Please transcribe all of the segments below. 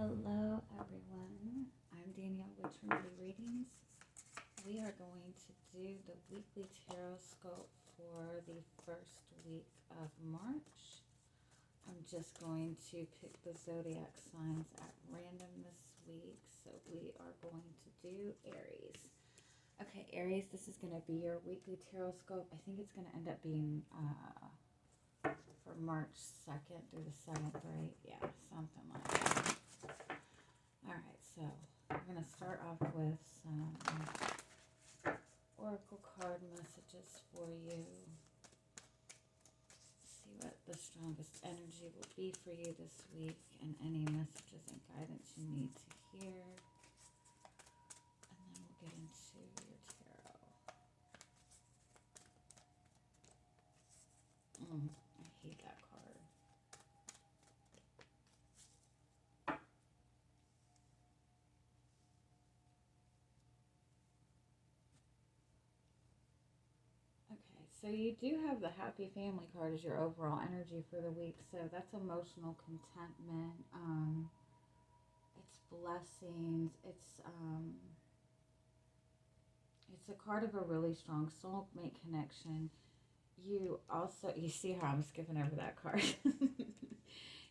Hello everyone, I'm Danielle with Trinity Readings. We are going to do the weekly Tarotscope for the first week of March. I'm just going to pick the zodiac signs at random this week. So we are going to do Aries. Okay, Aries, this is going to be your weekly Tarotscope. I think it's going to end up being for March 2nd through the 7th, right? Yeah, something like that. Alright, so we're going to start off with some oracle card messages for you. See what the strongest energy will be for you this week and any messages and guidance you need to hear. And then we'll get into your tarot. I hate that card. Okay, so you do have the happy family card as your overall energy for the week. So that's emotional contentment. It's blessings. It's a card of a really strong soulmate connection. You see how I'm skipping over that card.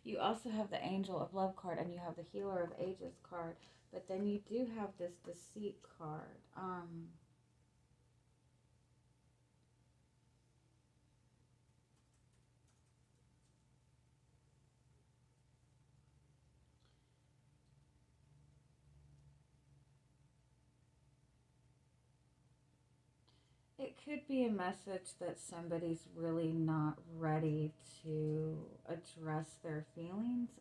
You also have the Angel of Love card and you have the Healer of Ages card. But then you do have this Deceit card. It could be a message that somebody's really not ready to address their feelings.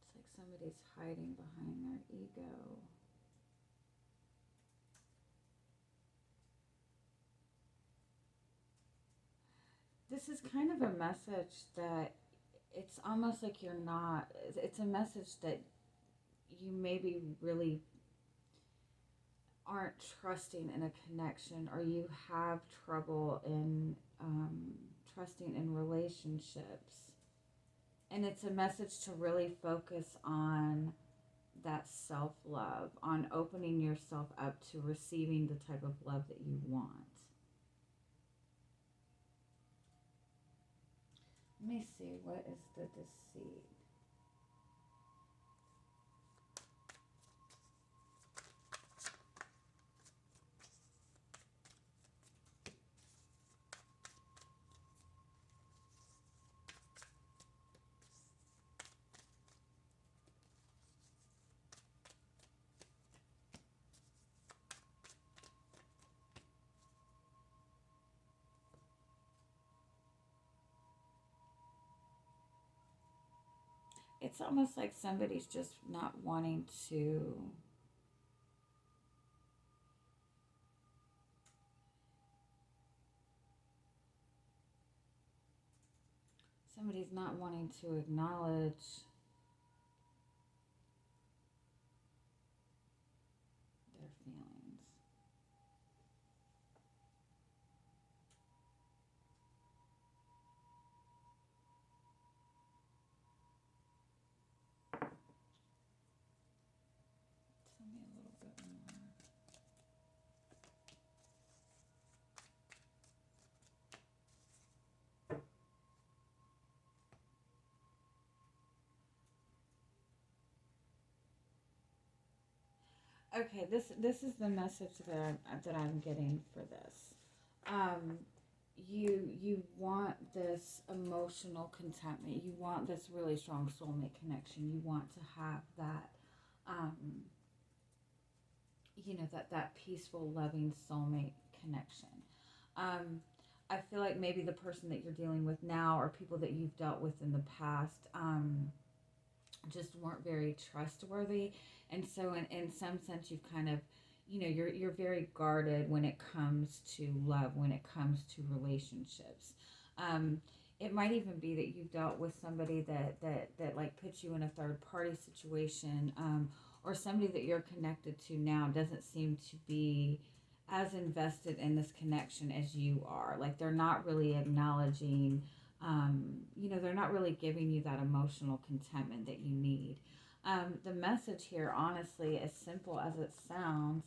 It's like somebody's hiding behind their ego. This is kind of a message that it's almost like it's a message that you maybe really aren't trusting in a connection, or you have trouble in trusting in relationships. And it's a message to really focus on that self-love, on opening yourself up to receiving the type of love that you want. Let me see, what is the deceit? It's almost like somebody's just not wanting to somebody's not wanting to acknowledge their feelings. Tell me a little bit more. Okay, this is the message that I'm getting for this. You want this emotional contentment. You want this really strong soulmate connection. You want to have that, that peaceful, loving soulmate connection. I feel like maybe the person that you're dealing with now, or people that you've dealt with in the past, just weren't very trustworthy, and so in some sense you've kind of, you're very guarded when it comes to love, when it comes to relationships. It might even be that you've dealt with somebody that like puts you in a third party situation, or somebody that you're connected to now doesn't seem to be as invested in this connection as you are. Like they're not really acknowledging, they're not really giving you that emotional contentment that you need. The message here, honestly, as simple as it sounds,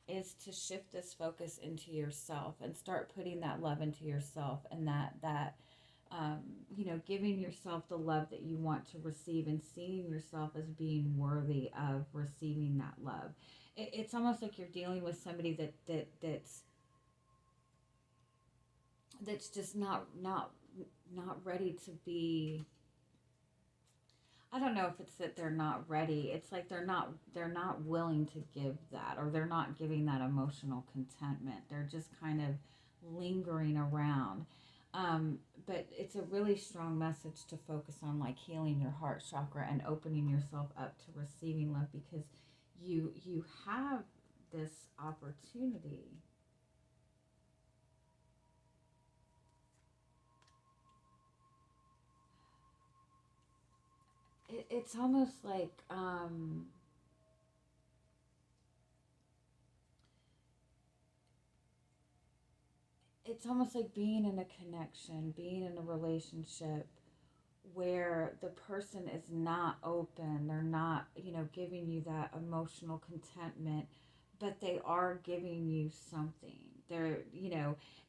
is to shift this focus into yourself and start putting that love into yourself, and that giving yourself the love that you want to receive and seeing yourself as being worthy of receiving that love. It's almost like you're dealing with somebody that's just not ready to be. I don't know if it's that they're not ready. It's like they're not willing to give that, or they're not giving that emotional contentment. They're just kind of lingering around. But it's a really strong message to focus on, like healing your heart chakra and opening yourself up to receiving love, because you have this opportunity. It's almost like being in a connection, being in a relationship where the person is not open, they're not, giving you that emotional contentment, but they are giving you something. They're,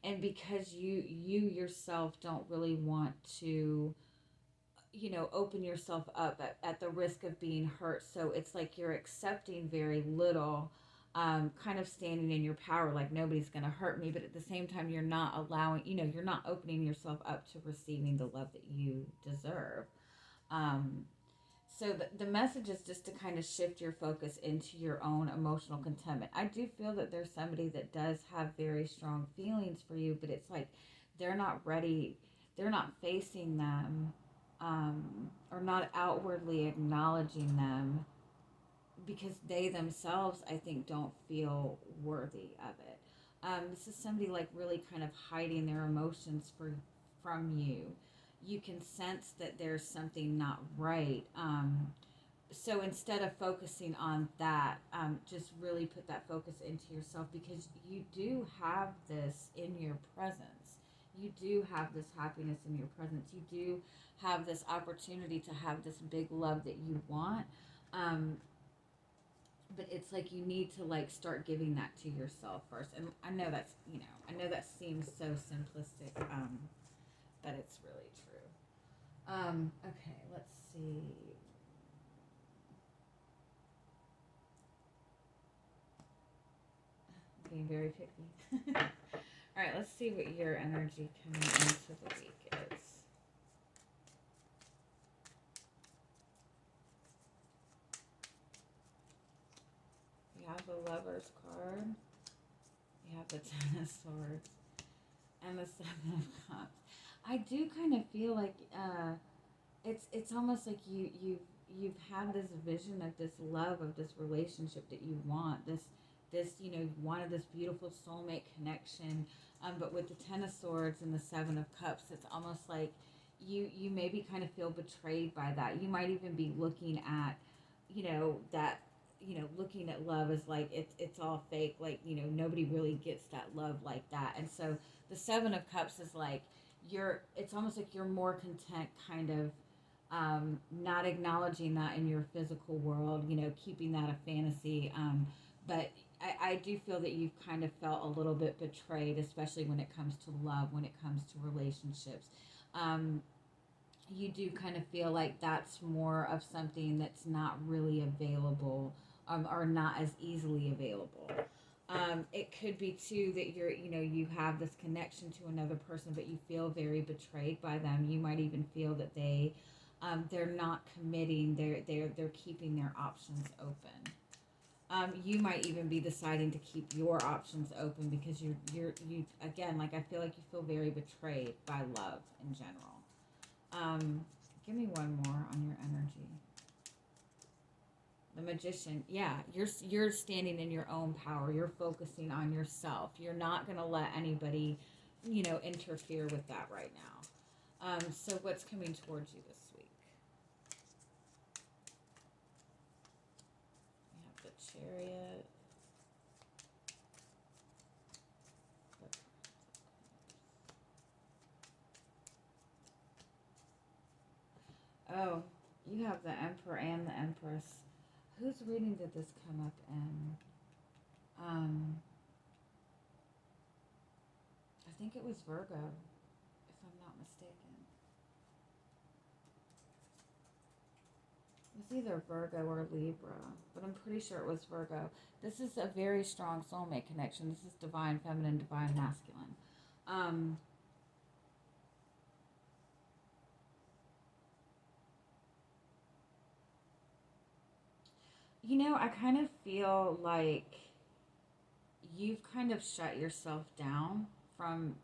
and because you yourself don't really want to, open yourself up at the risk of being hurt. So it's like you're accepting very little, kind of standing in your power, like nobody's going to hurt me. But at the same time, you're not allowing, you're not opening yourself up to receiving the love that you deserve. Um, so the message is just to kind of shift your focus into your own emotional contentment. I do feel that there's somebody that does have very strong feelings for you, but it's like they're not ready, they're not facing them, or not outwardly acknowledging them, because they themselves, I think, don't feel worthy of it. This is somebody like really kind of hiding their emotions from you. You can sense that there's something not right. So instead of focusing on that, just really put that focus into yourself, because you do have this in your presence. You do have this happiness in your presence. You do have this opportunity to have this big love that you want. Um, but it's like you need to like start giving that to yourself first. And I know I know that seems so simplistic, but it's really true. Okay, let's see. Being very picky. All right, let's see what your energy coming into the week is. You have the Lover's card. You have the Ten of Swords and the Seven of Cups. I do kind of feel like it's almost like you've had this vision of this love, of this relationship that you want, this you wanted this beautiful soulmate connection, but with the Ten of Swords and the Seven of Cups, it's almost like you maybe kind of feel betrayed by that. You might even be looking at, that, looking at love as like it's all fake, like, nobody really gets that love like that. And so the Seven of Cups is like it's almost like you're more content, kind of, not acknowledging that in your physical world, keeping that a fantasy. But I do feel that you've kind of felt a little bit betrayed, especially when it comes to love, when it comes to relationships. Um, you do kind of feel like that's more of something that's not really available, or not as easily available. It could be too that you have this connection to another person, but you feel very betrayed by them. You might even feel that they're not committing. They're keeping their options open. You might even be deciding to keep your options open, because you again, like, I feel like you feel very betrayed by love in general. Give me one more on your energy. The Magician. Yeah, you're standing in your own power. You're focusing on yourself. You're not going to let anybody, interfere with that right now. So what's coming towards you this week? We have the Chariot. You have the Emperor and the Empress. Whose reading did this come up in? I think it was Virgo, if I'm not mistaken. It was either Virgo or Libra, but I'm pretty sure it was Virgo. This is a very strong soulmate connection. This is divine feminine, divine masculine. You know, I kind of feel like you've kind of shut yourself down from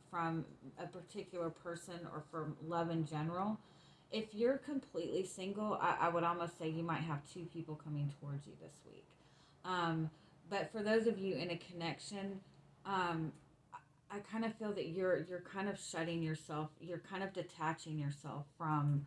a particular person or from love in general. If you're completely single, I would almost say you might have two people coming towards you this week. But for those of you in a connection, um, I kind of feel that you're kind of shutting yourself, you're kind of detaching yourself from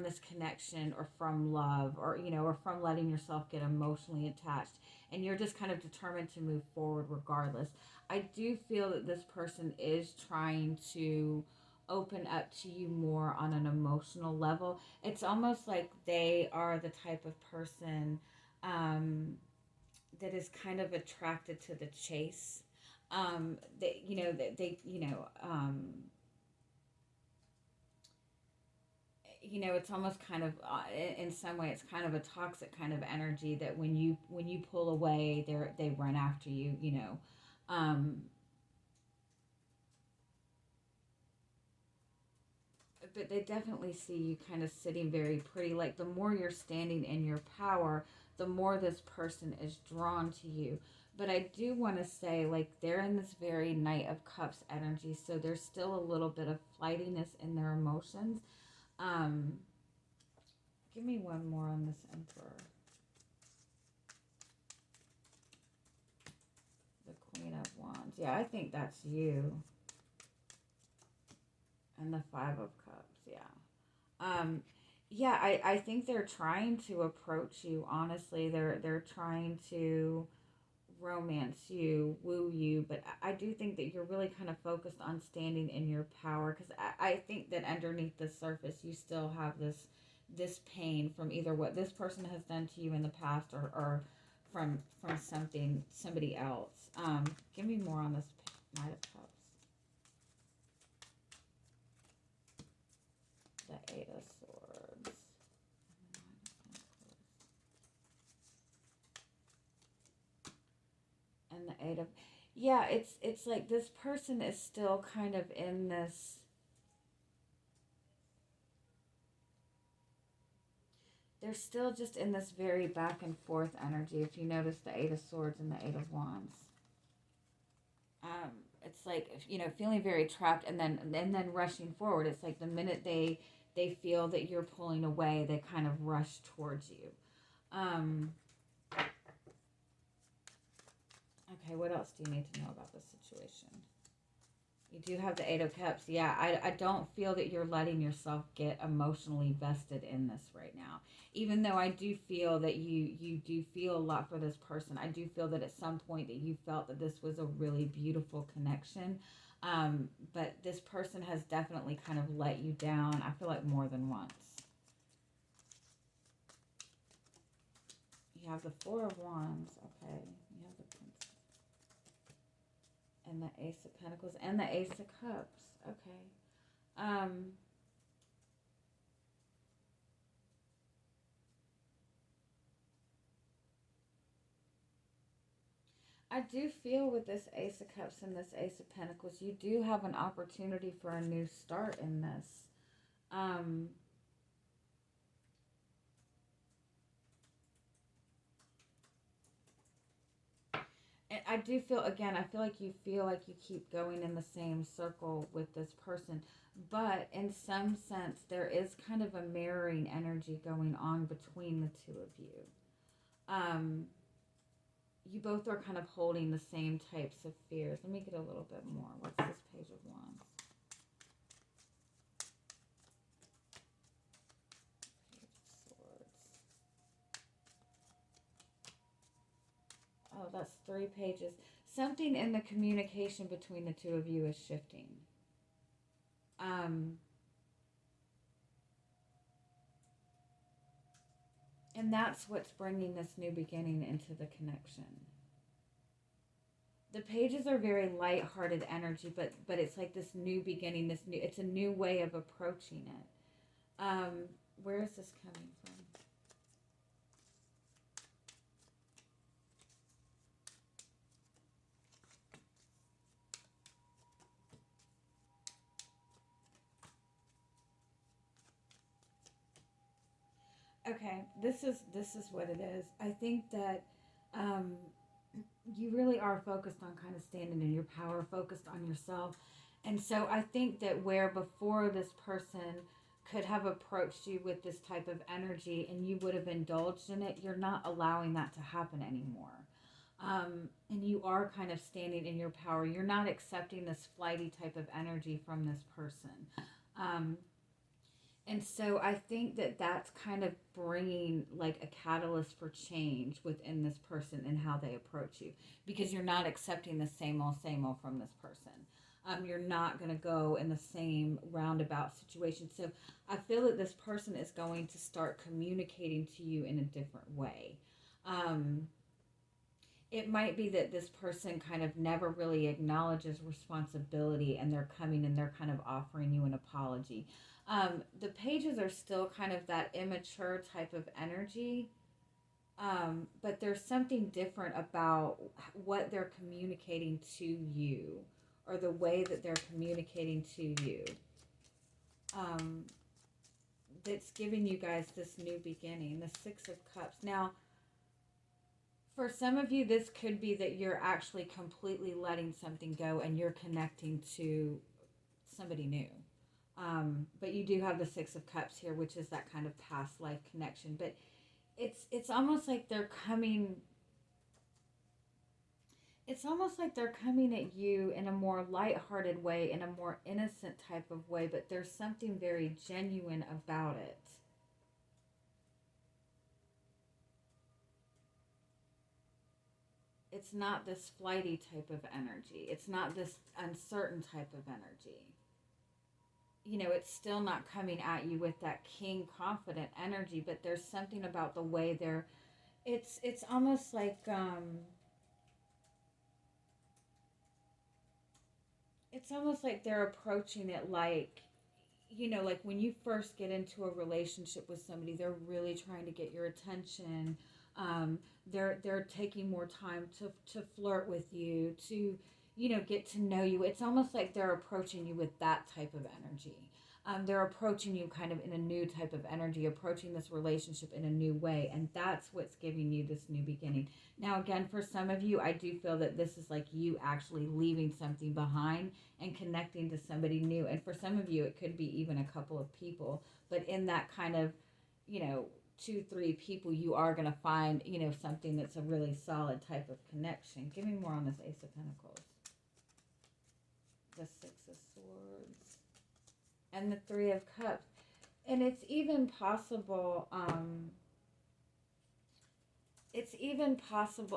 this connection or from love, or or from letting yourself get emotionally attached, and you're just kind of determined to move forward regardless. I do feel that this person is trying to open up to you more on an emotional level. It's almost like they are the type of person um, that is kind of attracted to the chase. It's almost kind of in some way it's kind of a toxic kind of energy that when you pull away, they run after you. um, but they definitely see you kind of sitting very pretty. Like the more you're standing in your power, the more this person is drawn to you. But I do want to say, like, they're in this very Knight of Cups energy, so there's still a little bit of flightiness in their emotions. um Give me one more on this Emperor. The Queen of Wands. Yeah, I think that's you. And the Five of Cups. Yeah. I think they're trying to approach you. Honestly, they're trying to romance you, woo you, but I do think that you're really kind of focused on standing in your power, because I think that underneath the surface you still have this pain from either what this person has done to you in the past, or from somebody else. Give me more on this Knight of Cups. The Eight of Swords. And the Eight of... Yeah, it's like this person is still kind of in this... They're still just in this very back and forth energy. If you notice the Eight of Swords and the Eight of Wands, it's like, feeling very trapped, and then rushing forward. It's like the minute they feel that you're pulling away, they kind of rush towards you. Okay, what else do you need to know about this situation? You do have the Eight of Cups. Yeah, I don't feel that you're letting yourself get emotionally vested in this right now. Even though I do feel that you do feel a lot for this person. I do feel that at some point that you felt that this was a really beautiful connection. But this person has definitely kind of let you down, I feel like, more than once. You have the Four of Wands. Okay. You have the Princess. And the Ace of Pentacles and the Ace of Cups. Okay. I do feel with this Ace of Cups and this Ace of Pentacles, you do have an opportunity for a new start in this. And I do feel, again, I feel like you keep going in the same circle with this person. But in some sense, there is kind of a mirroring energy going on between the two of you. You both are kind of holding the same types of fears. Let me get a little bit more. What's this Page of Wands? Page of Swords. Oh, that's 3 pages. Something in the communication between the two of you is shifting. Um, And that's what's bringing this new beginning into the connection. The pages are very light-hearted energy, but it's like this new beginning, it's a new way of approaching it. Where is this coming from? Okay, this is what it is. I think that um, you really are focused on kind of standing in your power, focused on yourself. And so I think that where before this person could have approached you with this type of energy and you would have indulged in it, you're not allowing that to happen anymore. And you are kind of standing in your power. You're not accepting this flighty type of energy from this person. Um, and so I think that that's kind of bringing like a catalyst for change within this person and how they approach you, because you're not accepting the same old from this person. You're not going to go in the same roundabout situation. So I feel that this person is going to start communicating to you in a different way. Um, it might be that this person kind of never really acknowledges responsibility, and they're coming and they're kind of offering you an apology. The pages are still kind of that immature type of energy, but there's something different about what they're communicating to you, or the way that they're communicating to you, um, that's giving you guys this new beginning, the Six of Cups. Now, for some of you, this could be that you're actually completely letting something go and you're connecting to somebody new. But you do have the Six of Cups here, which is that kind of past life connection. But it's almost like they're coming. It's almost like they're coming at you in a more lighthearted way, in a more innocent type of way. But there's something very genuine about it. It's not this flighty type of energy. It's not this uncertain type of energy. You know, it's still not coming at you with that king confident energy, but there's something about the way they're, it's almost like it's almost like they're approaching it like, you know, like when you first get into a relationship with somebody, they're really trying to get your attention. They're taking more time to flirt with you, to, you know, get to know you. It's almost like they're approaching you with that type of energy. They're approaching you kind of in a new type of energy, approaching this relationship in a new way, and that's what's giving you this new beginning. Now, again, for some of you, I do feel that this is like you actually leaving something behind and connecting to somebody new. And for some of you, it could be even a couple of people. But in that kind of, you know, 2, 3 people, you are going to find, you know, something that's a really solid type of connection. Give me more on this Ace of Pentacles. The Six of Swords. And the Three of Cups. And it's even possible,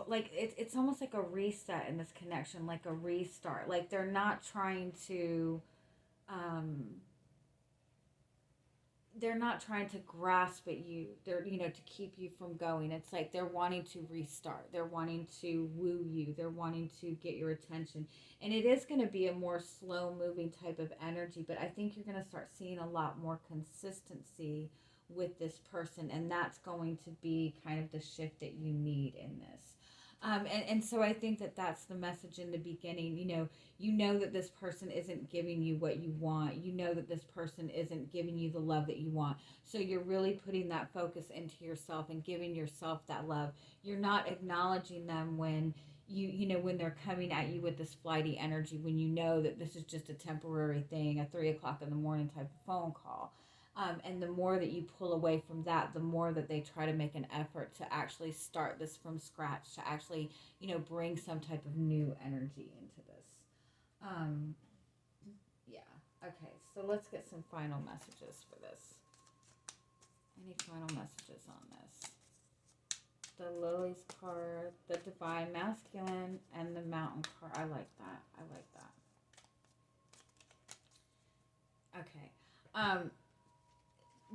like it's almost like a reset in this connection, like a restart. Like they're not trying to um they're not trying to grasp at you. They're, you know, to keep you from going. It's like they're wanting to restart. They're wanting to woo you. They're wanting to get your attention. And it is going to be a more slow moving type of energy, but I think you're going to start seeing a lot more consistency with this person, and that's going to be kind of the shift that you need in this. And so I think that that's the message in the beginning. You know that this person isn't giving you what you want. You know that this person isn't giving you the love that you want. So you're really putting that focus into yourself and giving yourself that love. You're not acknowledging them when when they're coming at you with this flighty energy, when you know that this is just a temporary thing, a 3 o'clock in the morning type of phone call. And the more that you pull away from that, the more that they try to make an effort to actually start this from scratch, to actually, bring some type of new energy into this. Um, yeah. Okay, so let's get some final messages for this. Any final messages on this? The Lily's card, the Divine Masculine, and the Mountain card. I like that. Okay.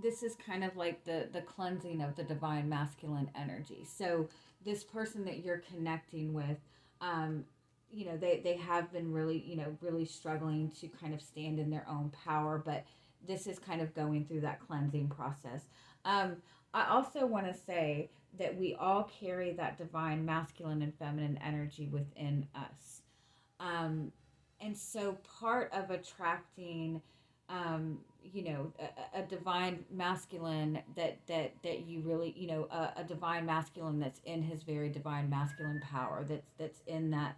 this is kind of like the cleansing of the divine masculine energy. So this person that you're connecting with, um, they have been really, really struggling to kind of stand in their own power, but this is kind of going through that cleansing process. um, I also want to say that we all carry that divine masculine and feminine energy within us. um, and so part of attracting, a divine masculine that you really, a divine masculine that's in his very divine masculine power, that's in that,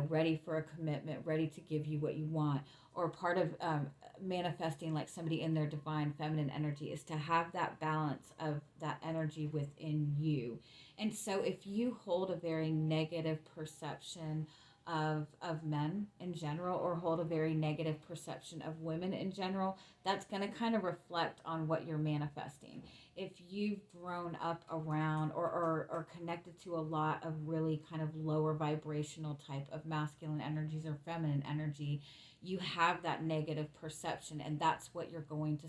ready for a commitment, ready to give you what you want. Or part of, manifesting like somebody in their divine feminine energy is to have that balance of that energy within you. And so if you hold a very negative perception of men in general, or hold a very negative perception of women in general, that's going to kind of reflect on what you're manifesting. If you've grown up around, or connected to a lot of really kind of lower vibrational type of masculine energies or feminine energy, you have that negative perception, and that's what you're going to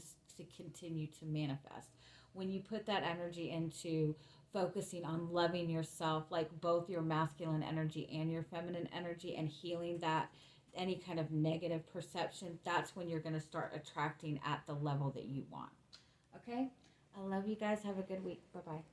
continue to manifest. When you put that energy into focusing on loving yourself, like both your masculine energy and your feminine energy, and healing that any kind of negative perception, that's when you're going to start attracting at the level that you want. Okay? I love you guys. Have a good week. Bye bye.